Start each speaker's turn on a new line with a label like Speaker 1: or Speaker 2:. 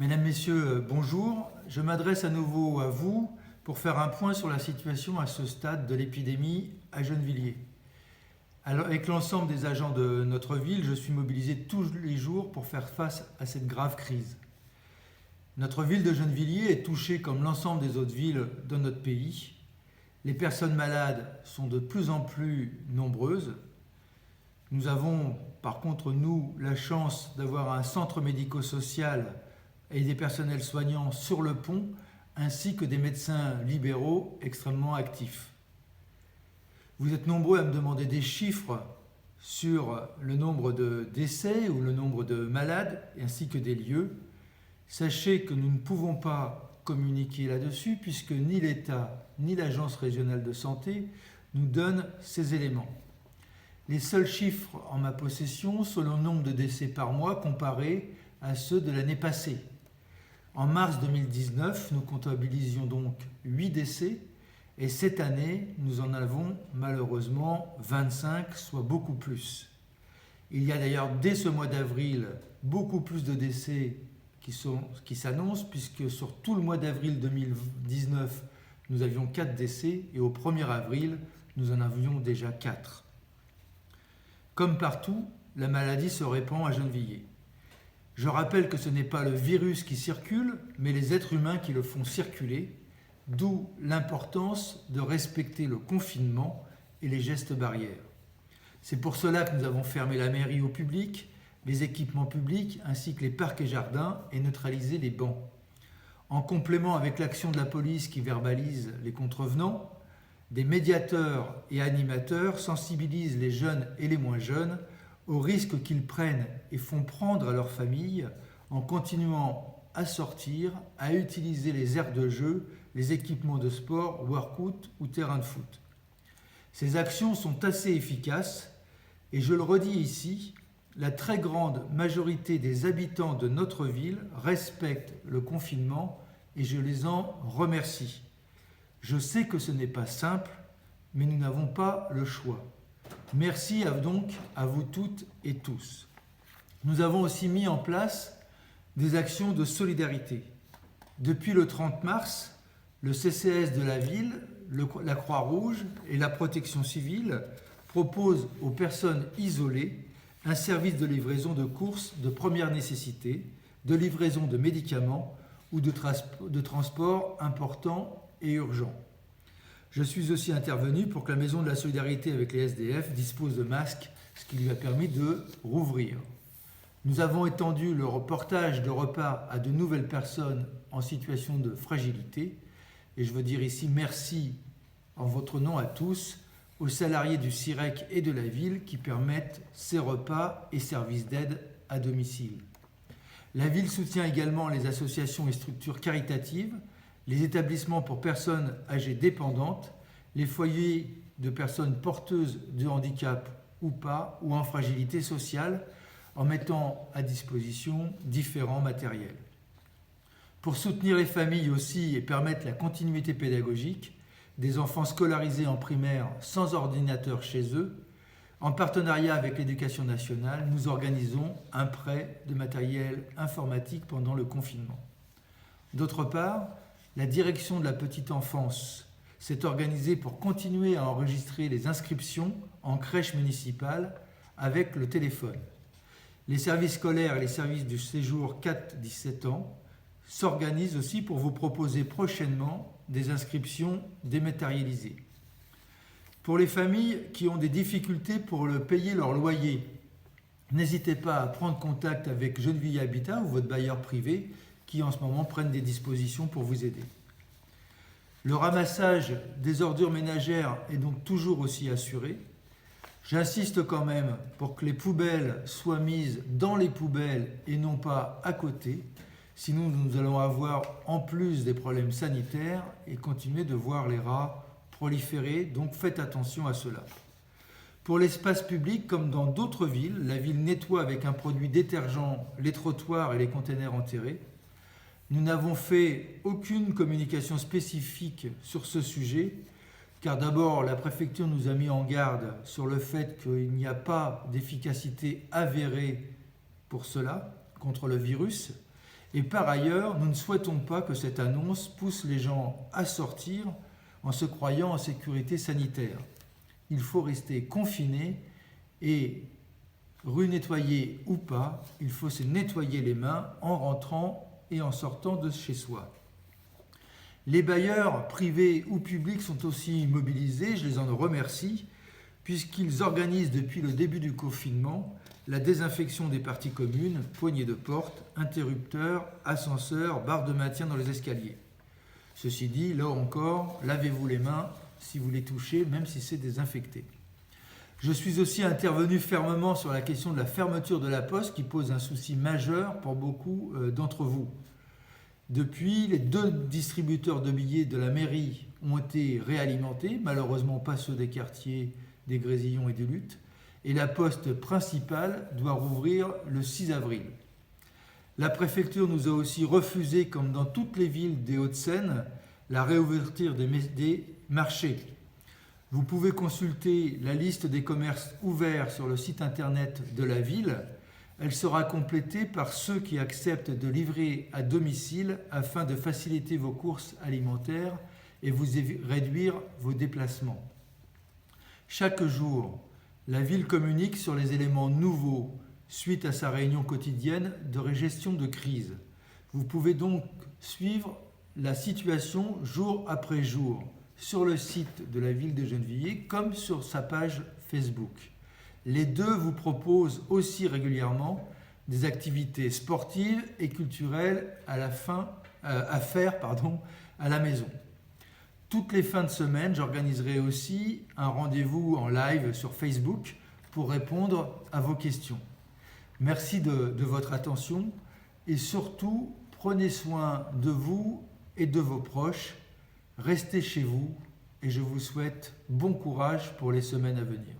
Speaker 1: Mesdames, Messieurs, bonjour. Je m'adresse à nouveau à vous pour faire un point sur la situation à ce stade de l'épidémie à Gennevilliers. Alors, avec l'ensemble des agents de notre ville, je suis mobilisé tous les jours pour faire face à cette grave crise. Notre ville de Gennevilliers est touchée comme l'ensemble des autres villes de notre pays. Les personnes malades sont de plus en plus nombreuses. Nous avons, par contre, nous, la chance d'avoir un centre médico-social et des personnels soignants sur le pont, ainsi que des médecins libéraux extrêmement actifs. Vous êtes nombreux à me demander des chiffres sur le nombre de décès ou le nombre de malades, ainsi que des lieux. Sachez que nous ne pouvons pas communiquer là-dessus, puisque ni l'État ni l'Agence régionale de santé nous donnent ces éléments. Les seuls chiffres en ma possession sont le nombre de décès par mois comparé à ceux de l'année passée. En mars 2019, nous comptabilisions donc 8 décès et cette année, nous en avons malheureusement 25, soit beaucoup plus. Il y a d'ailleurs dès ce mois d'avril beaucoup plus de décès qui s'annoncent puisque sur tout le mois d'avril 2019, nous avions 4 décès et au 1er avril, nous en avions déjà 4. Comme partout, la maladie se répand à Gennevilliers. Je rappelle que ce n'est pas le virus qui circule, mais les êtres humains qui le font circuler, d'où l'importance de respecter le confinement et les gestes barrières. C'est pour cela que nous avons fermé la mairie au public, les équipements publics ainsi que les parcs et jardins et neutralisé les bancs. En complément avec l'action de la police qui verbalise les contrevenants, des médiateurs et animateurs sensibilisent les jeunes et les moins jeunes aux risques qu'ils prennent et font prendre à leur famille en continuant à sortir, à utiliser les aires de jeu, les équipements de sport, workout ou terrain de foot. Ces actions sont assez efficaces et je le redis ici, la très grande majorité des habitants de notre ville respectent le confinement et je les en remercie. Je sais que ce n'est pas simple, mais nous n'avons pas le choix. Merci donc à vous toutes et tous. Nous avons aussi mis en place des actions de solidarité. Depuis le 30 mars, le CCS de la ville, la Croix-Rouge et la Protection civile proposent aux personnes isolées un service de livraison de courses de première nécessité, de livraison de médicaments ou de transport important et urgent. Je suis aussi intervenu pour que la Maison de la Solidarité avec les SDF dispose de masques, ce qui lui a permis de rouvrir. Nous avons étendu le portage de repas à de nouvelles personnes en situation de fragilité. Et je veux dire ici merci en votre nom à tous, aux salariés du CIREC et de la ville qui permettent ces repas et services d'aide à domicile. La ville soutient également les associations et structures caritatives, les établissements pour personnes âgées dépendantes, les foyers de personnes porteuses de handicap ou pas, ou en fragilité sociale, en mettant à disposition différents matériels. Pour soutenir les familles aussi et permettre la continuité pédagogique, des enfants scolarisés en primaire sans ordinateur chez eux, en partenariat avec l'Éducation nationale, nous organisons un prêt de matériel informatique pendant le confinement. D'autre part, la direction de la petite enfance s'est organisée pour continuer à enregistrer les inscriptions en crèche municipale avec le téléphone. Les services scolaires et les services du séjour 4-17 ans s'organisent aussi pour vous proposer prochainement des inscriptions dématérialisées. Pour les familles qui ont des difficultés pour payer leur loyer, n'hésitez pas à prendre contact avec Gennevilliers Habitat ou votre bailleur privé qui en ce moment prennent des dispositions pour vous aider. Le ramassage des ordures ménagères est donc toujours aussi assuré. J'insiste quand même pour que les poubelles soient mises dans les poubelles et non pas à côté. Sinon, nous allons avoir en plus des problèmes sanitaires et continuer de voir les rats proliférer. Donc faites attention à cela. Pour l'espace public, comme dans d'autres villes, la ville nettoie avec un produit détergent les trottoirs et les containers enterrés. Nous n'avons fait aucune communication spécifique sur ce sujet, car d'abord la préfecture nous a mis en garde sur le fait qu'il n'y a pas d'efficacité avérée pour cela, contre le virus, Et par ailleurs, nous ne souhaitons pas que cette annonce pousse les gens à sortir en se croyant en sécurité sanitaire. Il faut rester confiné et, rue nettoyée ou pas, il faut se nettoyer les mains en rentrant et en sortant de chez soi. Les bailleurs privés ou publics sont aussi mobilisés, je les en remercie, puisqu'ils organisent depuis le début du confinement la désinfection des parties communes, poignées de porte, interrupteurs, ascenseurs, barres de maintien dans les escaliers. Ceci dit, là encore, lavez-vous les mains si vous les touchez, même si c'est désinfecté. Je suis aussi intervenu fermement sur la question de la fermeture de la poste qui pose un souci majeur pour beaucoup d'entre vous. Depuis, les 2 distributeurs de billets de la mairie ont été réalimentés, malheureusement pas ceux des quartiers des Grésillons et du Luth, et la poste principale doit rouvrir le 6 avril. La préfecture nous a aussi refusé, comme dans toutes les villes des Hauts-de-Seine, la réouverture des marchés. Vous pouvez consulter la liste des commerces ouverts sur le site internet de la ville. Elle sera complétée par ceux qui acceptent de livrer à domicile afin de faciliter vos courses alimentaires et vous réduire vos déplacements. Chaque jour, la ville communique sur les éléments nouveaux suite à sa réunion quotidienne de gestion de crise. Vous pouvez donc suivre la situation jour après jour sur le site de la ville de Gennevilliers comme sur sa page Facebook. Les 2 vous proposent aussi régulièrement des activités sportives et culturelles à faire à la maison. Toutes les fins de semaine, j'organiserai aussi un rendez-vous en live sur Facebook pour répondre à vos questions. Merci de votre attention et surtout, prenez soin de vous et de vos proches. Restez chez vous et je vous souhaite bon courage pour les semaines à venir.